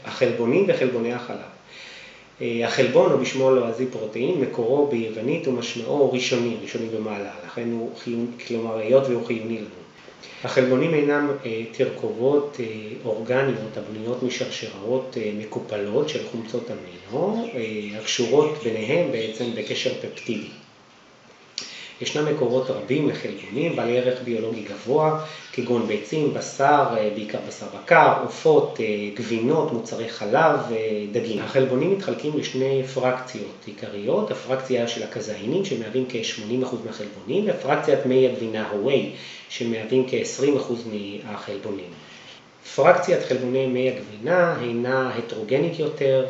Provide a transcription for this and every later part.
החלבונים וחלבוני החלב. החלבון, או בשמו הלועזי פרוטאין, מקורו ביוונית ומשמעו ראשוני במעלה, לכן הוא חיוני, כלומר היות והוא חיוני לנו. החלבונים אינם תרכובות אורגניות הבנויות משרשראות מקופלות של חומצות אמינו, הקשורות ביניהם בעצם בקשר פפטידי. ישנם מקורות רבים לחלבונים בעלי ערך ביולוגי גבוה, כגון ביצים, בשר, בעיקר בשר בקר, עופות, גבינות, מוצרי חלב ודגים. החלבונים מתחלקים לשני פרקציות עיקריות, הפרקציה של הקזאינים שמהווים כ-80% מהחלבונים, ופרקציית מי הגבינה הווי שמהווים כ-20% מהחלבונים. פרקציית חלבוני מי הגבינה הינה הטרוגנית יותר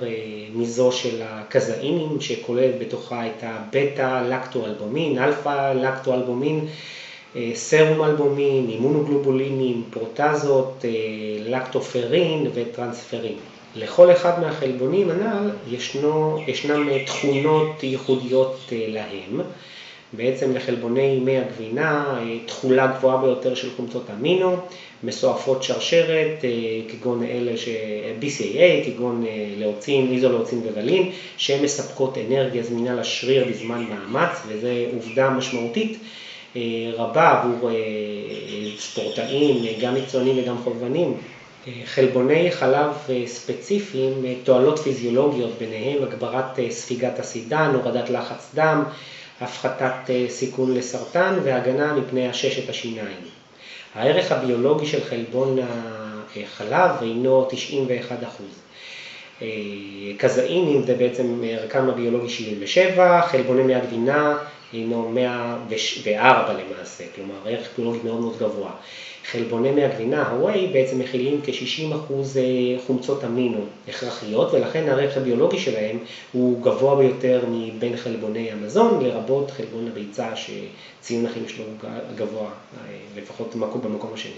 מזו של הקזאינים, שכוללת בתוכה את הבטא לקטואלבומין, אלפא לקטואלבומין, סרום אלבומין, אימונוגלובולינים, פרוטזות, לקטופרין וטרנספרין. לכל אחד מהחלבונים הנ"ל ישנם תכונות ייחודיות להם. בעצם לחלבוני מי הגבינה תכולה גבוהה ביותר של חומצות אמינו, מסועפות שרשרת, כגון אלה BCAA, כגון לאוצין, איזולאוצין וגלין, שהן מספקות אנרגיה זמינה לשריר בזמן מאמץ, וזו עובדה משמעותית רבה עבור ספורטאים, גם מקצוענים וגם חובבנים. חלבוני חלב ספציפיים, תועלות פיזיולוגיות ביניהם, הגברת ספיגת אסידן, הורדת לחץ דם, הפחתת סיכון לסרטן והגנה מפני עששת השיניים. הערך הביולוגי של חלבון החלב הינו 91%. קזאינים זה בעצם ערכם הביולוגי 77, חלבוני מי הגבינה הינו 104 למעשה, כלומר ערך ביולוגי מאוד מאוד גבוה. חלבוני מי הגבינה, הווי, בעצם מכילים כ-60% חומצות אמינו הכרחיות, ולכן הערך הביולוגי שלהם הוא גבוה ביותר מבין חלבוני המזון, לרבות חלבון הביצה שציון החיים שלו גבוה, לפחות במקום השני.